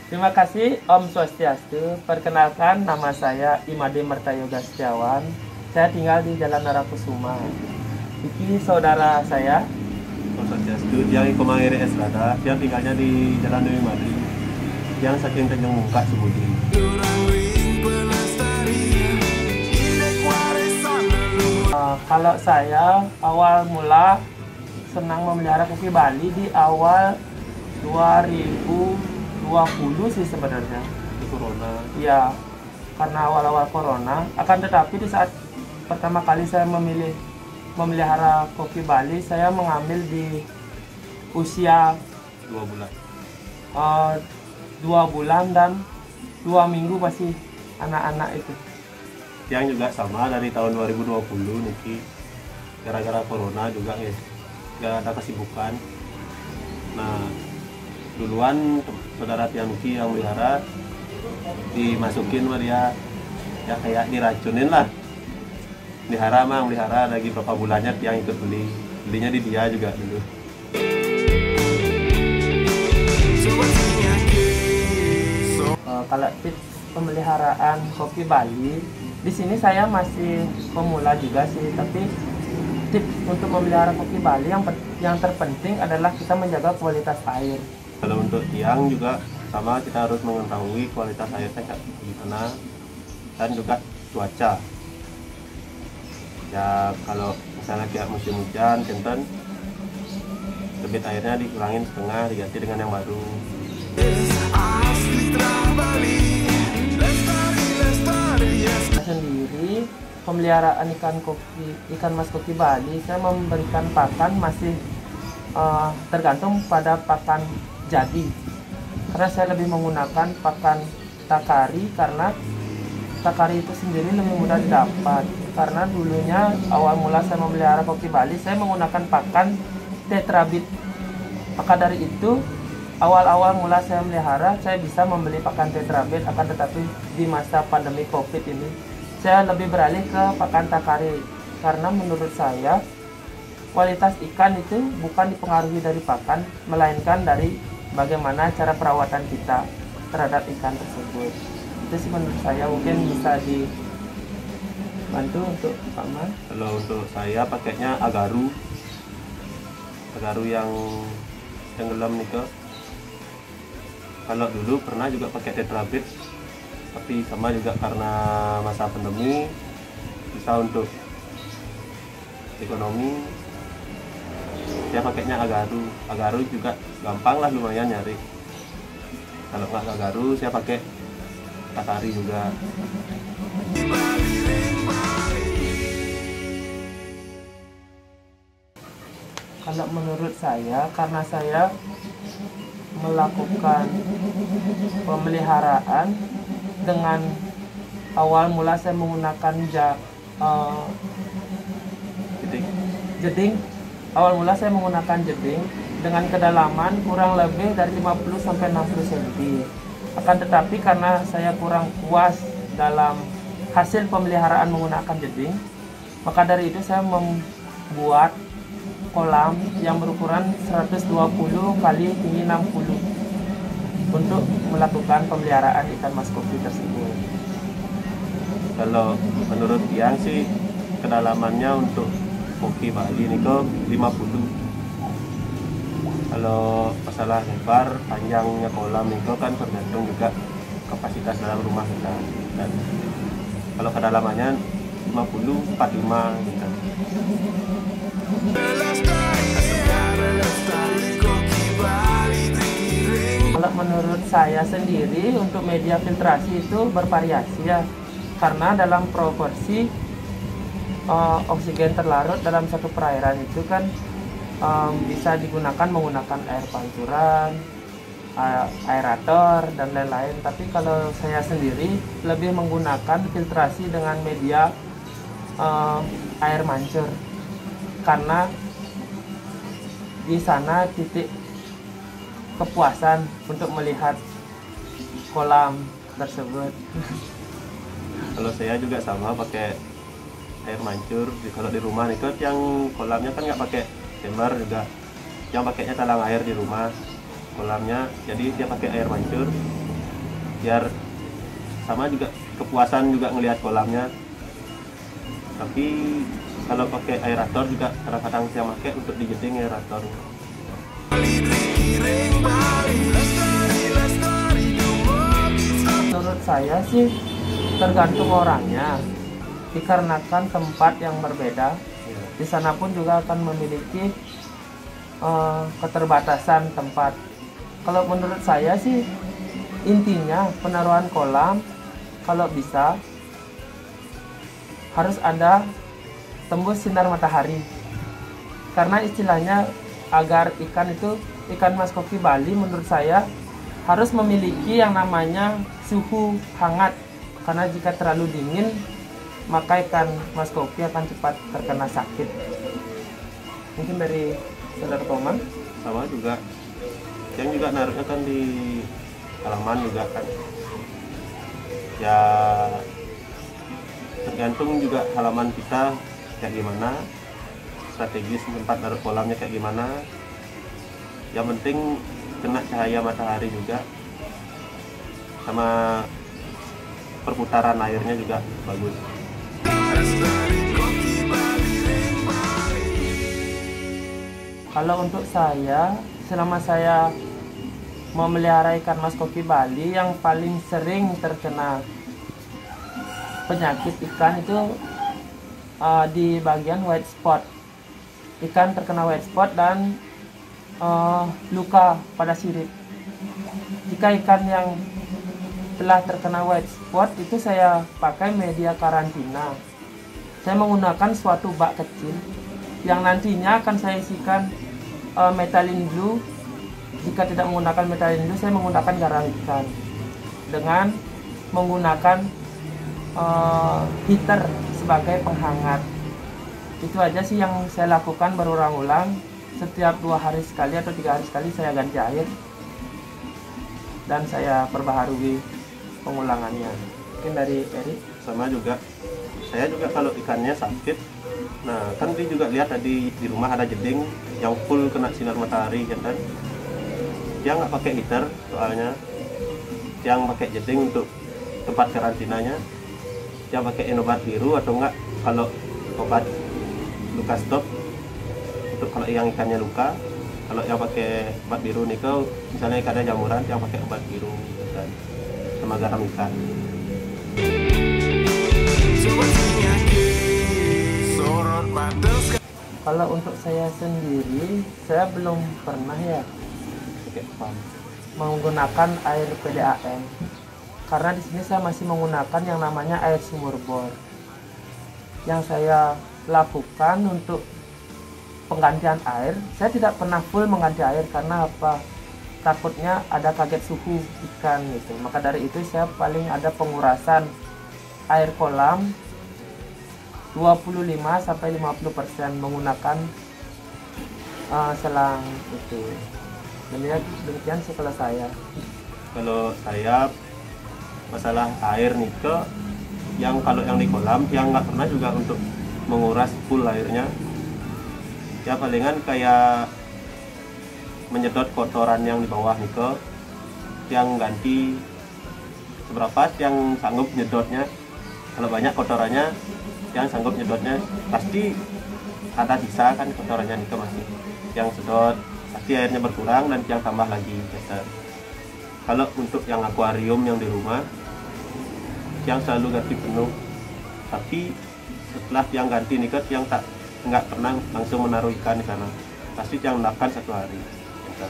Terima kasih Om Swastiastu. Perkenalkan, nama saya Imade Mertayoga Setiawan. Saya tinggal di Jalan Narakusuma. Iki saudara saya. Om Swastiastu, yang Komangere Esrada, yang tinggalnya di Jalan Dewi Madi, yang saking Tanjung Muka Subudi. Kalau saya awal mula senang memelihara koki Bali di awal 2020 sih sebenarnya. Di Corona. Iya, karena awal-awal Corona. Akan tetapi di saat pertama kali saya memelihara koki Bali, saya mengambil di usia 2 bulan. 2 bulan dan 2 minggu masih anak-anak itu. Yang juga sama dari tahun 2020 niki, gara-gara Corona juga ya, gak ada kesibukan. Nah, duluan saudara Tianuki yang melihara dimasukin sama dia, ya kayak diracunin lah. Melihara lagi berapa bulannya Tiang ikut belinya di dia juga dulu. Kalau tips pemeliharaan koki Bali, di sini saya masih pemula juga sih, tapi tips untuk memelihara koki Bali yang terpenting adalah kita menjaga kualitas air. Kalau untuk Tiang juga sama, kita harus mengetahui kualitas airnya kayak gimana dan juga cuaca. Ya kalau misalnya kayak musim hujan, Centen, debit airnya dikurangin setengah, diganti dengan yang baru. Sendiri pemeliharaan ikan mas koki Bali, saya memberikan pakan masih tergantung pada pakan jadi, karena saya lebih menggunakan pakan takari karena takari itu sendiri lebih mudah didapat. Karena dulunya awal mula saya memelihara koki Bali, saya menggunakan pakan tetrabit. Maka dari itu awal-awal mula saya melihara, saya bisa membeli pakan tetrabit. Akan tetapi di masa pandemi COVID ini, saya lebih beralih ke pakan takari. Karena menurut saya, kualitas ikan itu bukan dipengaruhi dari pakan, melainkan dari bagaimana cara perawatan kita terhadap ikan tersebut. Itu sih menurut saya, mungkin bisa dibantu untuk Pak Man. Kalau untuk saya pakainya agaru yang tenggelam nih ke. Kalau dulu pernah juga pakai tetrabit, tapi sama juga karena masa pandemi, bisa untuk ekonomi, saya pakainya agaru juga gampang lah, lumayan nyari. Kalau nggak agaru, saya pakai takari juga. Kalau menurut saya, karena saya melakukan pemeliharaan dengan awal mula saya menggunakan jeding. Awal mula saya menggunakan jeding dengan kedalaman kurang lebih dari 50 sampai 60 cm. Akan tetapi karena saya kurang puas dalam hasil pemeliharaan menggunakan jeding, maka dari itu saya membuat kolam yang berukuran 120 kali tinggi 60 untuk melakukan pemeliharaan ikan mas koki tersebut. Kalau menurut Tiang sih, kedalamannya untuk koki Bali ini ke 50. Kalau masalah lebar, panjangnya kolam itu kan tergantung juga kapasitas dalam rumah kita. Dan kalau kedalamannya 50, 45 gitu. Kalau menurut saya sendiri, untuk media filtrasi itu bervariasi ya, karena dalam proporsi oksigen terlarut dalam satu perairan itu kan bisa digunakan menggunakan air pancuran, aerator dan lain-lain. Tapi kalau saya sendiri lebih menggunakan filtrasi dengan media air mancur, karena di sana titik kepuasan untuk melihat kolam tersebut. Kalau saya juga sama pakai air mancur. Kalau di rumah nih yang kolamnya kan nggak pakai chamber juga, yang pakainya talang air di rumah kolamnya, jadi dia pakai air mancur biar sama juga kepuasan juga ngelihat kolamnya. Tapi kalau pakai aerator juga kadang-kadang saya pakai untuk dijeding aerator. Menurut saya sih tergantung orangnya, dikarenakan tempat yang berbeda. Di sana pun juga akan memiliki keterbatasan tempat. Kalau menurut saya sih intinya penaruhan kolam kalau bisa harus ada tembus sinar matahari, karena istilahnya agar ikan itu, ikan mas koki Bali menurut saya harus memiliki yang namanya suhu hangat, karena jika terlalu dingin maka ikan mas koki akan cepat terkena sakit. Mungkin dari saudara Toman. Sama juga, yang juga naruhnya kan di halaman juga kan ya, tergantung juga halaman kita kayak gimana, strategis tempat naruh kolamnya kayak gimana. Yang penting kena cahaya matahari juga, sama perputaran airnya juga bagus. Kalau untuk saya, selama saya memelihara ikan mas koki Bali, yang paling sering terkena penyakit ikan itu di bagian white spot. Ikan terkena white spot dan luka pada sirip. Jika ikan yang telah terkena white spot itu saya pakai media karantina. Saya menggunakan suatu bak kecil yang nantinya akan saya isikan methalene blue. Jika tidak menggunakan methalene blue, saya menggunakan garang ikan dengan menggunakan heater sebagai penghangat. Itu aja sih yang saya lakukan berulang-ulang. Setiap 2 hari sekali atau 3 hari sekali saya ganti air dan saya perbaharui pengulangannya. Mungkin dari Eri. Sama juga, saya juga kalau ikannya sakit, nah kan dia juga lihat tadi di rumah ada jeding yang full kena sinar matahari kan, dia nggak pakai heater soalnya, yang pakai jeding untuk tempat karantinanya, dia pakai obat biru atau enggak kalau obat luka stop untuk kalau yang ikannya luka. Kalau yang pakai obat biru nih, misalnya ikannya jamuran, yang pakai obat biru dan sama garam ikan. Kalau untuk saya sendiri, saya belum pernah ya menggunakan air PDAM, karena di sini saya masih menggunakan yang namanya air sumur bor. Yang saya lakukan untuk penggantian air, saya tidak pernah full mengganti air karena apa? Takutnya ada kaget suhu ikan gitu. Maka dari itu saya paling ada pengurasan air kolam 25-50% menggunakan selang itu. Demikian sih kalau saya. Kalau saya masalah air nih yang kalau yang di kolam yang nggak pernah juga untuk menguras full airnya. Ya palingan kayak menyedot kotoran yang di bawah nih yang ganti seberapa yang sanggup nyedotnya. Kalau banyak kotorannya, yang sanggup nyedotnya pasti ada sisa kan kotorannya nih masih yang sedot, pasti airnya berkurang dan yang tambah lagi gitu. Kalau untuk yang akuarium yang di rumah, yang selalu ganti penuh, tapi setelah yang ganti nih yang tak nggak pernah langsung menaruh ikan di sana, pasti yang makan 1 hari gitu.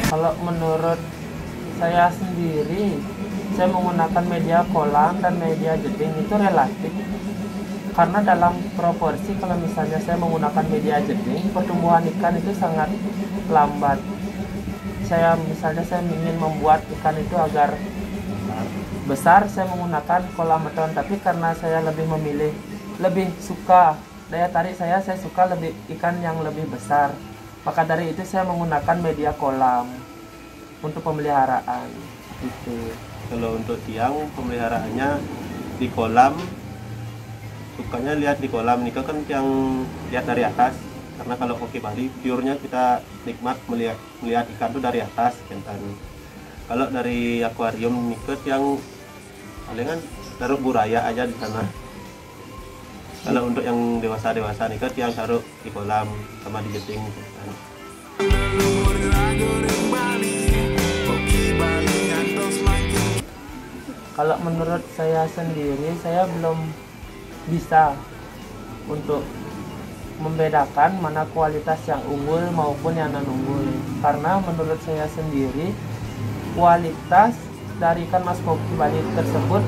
Kalau menurut saya sendiri, saya menggunakan media kolam dan media jeding itu relatif, karena dalam proporsi kalau misalnya saya menggunakan media jeding, pertumbuhan ikan itu sangat lambat. Misalnya saya ingin membuat ikan itu agar besar, saya menggunakan kolam beton, tapi karena saya lebih suka daya tarik saya suka ikan yang lebih besar, maka dari itu saya menggunakan media kolam untuk pemeliharaan itu. Kalau untuk tiang pemeliharaannya di kolam, sukanya lihat di kolam nih kan yang lihat dari atas, karena kalau koki Bali purenya kita nikmat melihat ikan tuh dari atas kan. Kalau dari akuarium nih yang palingan taruh buraya aja di sana. Kalau untuk yang dewasa nih yang taruh di kolam sama di jeting kan. Kalau menurut saya sendiri, saya belum bisa untuk membedakan mana kualitas yang unggul maupun yang non unggul, karena menurut saya sendiri kualitas dari ikan mas koki Bali tersebut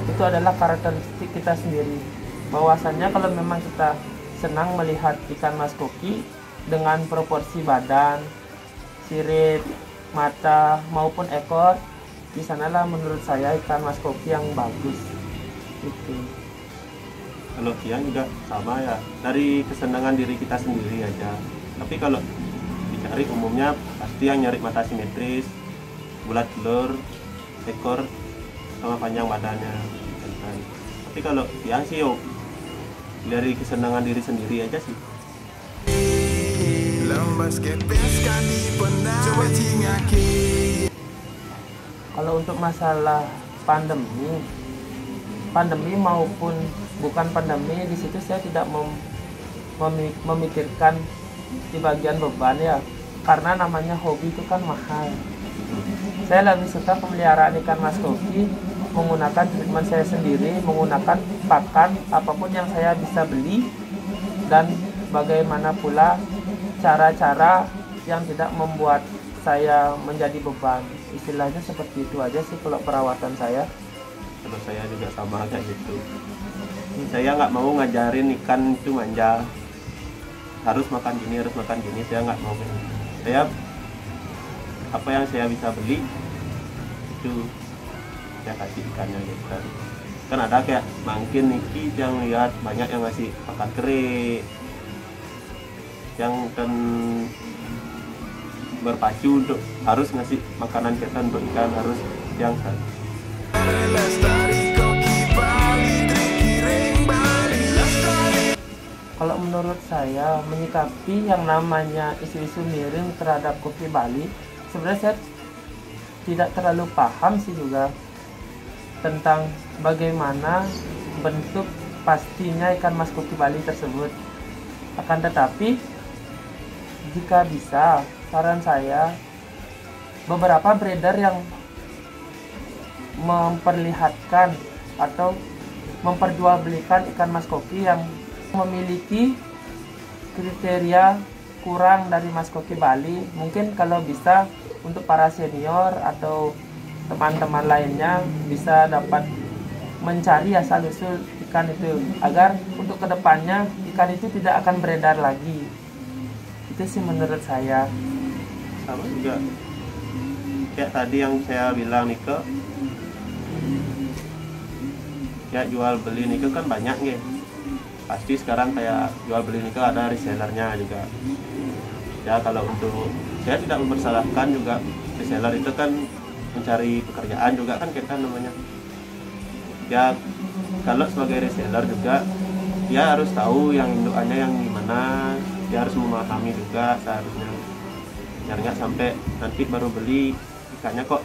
itu adalah karakteristik kita sendiri. Bahwasannya kalau memang kita senang melihat ikan mas koki dengan proporsi badan, sirip, mata maupun ekor, di sanalah menurut saya ikan mas koki yang bagus. Itu. Kalau tiang juga sama ya, dari kesenangan diri kita sendiri aja. Tapi kalau dicari umumnya pasti yang nyari mata simetris, bulat telur, ekor sama panjang badannya kan. Tapi kalau tiang sih yuk dari kesenangan diri sendiri aja sih. Kalau untuk masalah pandemi maupun bukan pandemi, di situ saya tidak memikirkan di bagian beban ya, karena namanya hobi itu kan mahal. Saya lebih suka pemeliharaan ikan mas koki menggunakan treatment saya sendiri, menggunakan pakan apapun yang saya bisa beli, dan bagaimana pula cara-cara yang tidak membuat saya menjadi beban. Istilahnya seperti itu aja sih kalau perawatan saya. Kalau saya juga sama kayak gitu. Saya nggak mau ngajarin ikan itu manja, harus makan gini, saya nggak mau. Saya apa yang saya bisa beli itu saya kasih ikannya gitu kan. Ada kayak mungkin niki yang lihat banyak yang ngasih pakan kering, yang kan berpacu untuk harus ngasih makanan ketan untuk ikan, harus yang kan. Kalau menurut saya menyikapi yang namanya isu-isu miring terhadap kopi Bali, sebenarnya saya tidak terlalu paham sih juga tentang bagaimana bentuk pastinya ikan mas koki Bali tersebut. Akan tetapi jika bisa, saran saya beberapa breeder yang memperlihatkan atau memperjualbelikan ikan mas koki yang memiliki kriteria kurang dari mas koki Bali, mungkin kalau bisa untuk para senior atau teman-teman lainnya bisa dapat mencari asal usul ikan itu, agar untuk kedepannya ikan itu tidak akan beredar lagi. Itu sih menurut saya. Sama juga kayak tadi yang saya bilang nih ke, ya jual beli nih kan banyak nih. Pasti sekarang kayak jual beli nih ada resellernya juga. Ya kalau untuk saya tidak mempersalahkan juga, reseller itu kan mencari pekerjaan juga kan kita namanya. Ya kalau sebagai reseller juga dia harus tahu yang indukannya yang gimana, dia harus memahami juga seharusnya. Biar nggak sampai nanti baru beli ikannya kok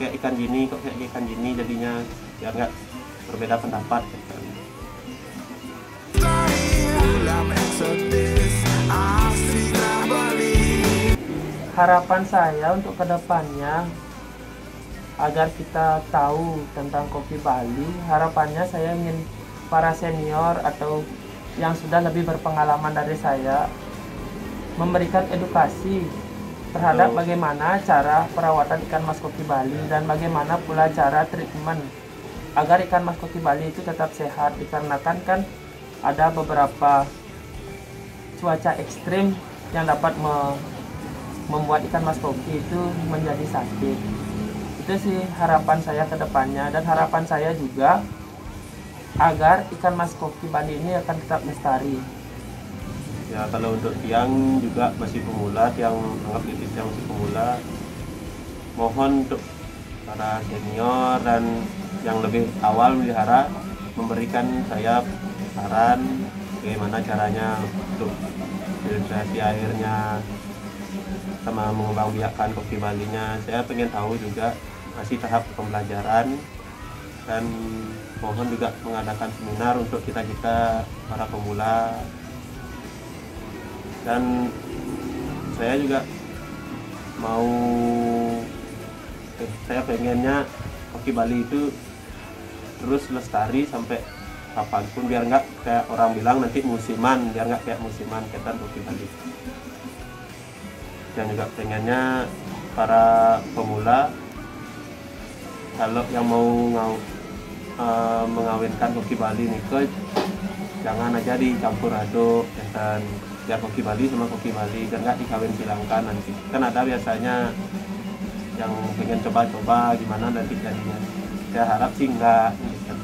kayak ikan gini, kok kayak ikan gini jadinya, biar nggak berbeda pendapat gitu. Harapan saya untuk kedepannya agar kita tahu tentang kopi Bali, harapannya saya ingin para senior atau yang sudah lebih berpengalaman dari saya memberikan edukasi terhadap bagaimana cara perawatan ikan mas koki Bali dan bagaimana pula cara treatment agar ikan mas koki Bali itu tetap sehat, dikarenakan kan ada beberapa cuaca ekstrim yang dapat membuat ikan mas koki itu menjadi sakit. Itu sih harapan saya ke depannya, dan harapan saya juga agar ikan mas koki Bali ini akan tetap lestari. Ya kalau untuk yang juga masih pemula, yang anggap itu yang masih pemula, mohon untuk para senior dan yang lebih awal melihara memberikan saya saran bagaimana caranya untuk filtrasi airnya sama mengembangbiakkan kopi Balinya. Saya pengen tahu juga, masih tahap pembelajaran, dan mohon juga mengadakan seminar untuk kita para pemula. Dan saya juga mau saya pengennya kopi Bali itu terus lestari sampai kapanpun, biar nggak kayak orang bilang nanti musiman, biar nggak kayak musiman ketan kopi Bali. Dan juga pengennya para pemula kalau yang mau mengawinkan kopi Bali nih, jangan aja dicampur aduk ketan, biar kopi Bali sama kopi Bali, dan nggak dikawin silangkan nanti. Kan ada biasanya yang pengen coba-coba gimana nanti jadinya. Saya harap sih enggak gitu.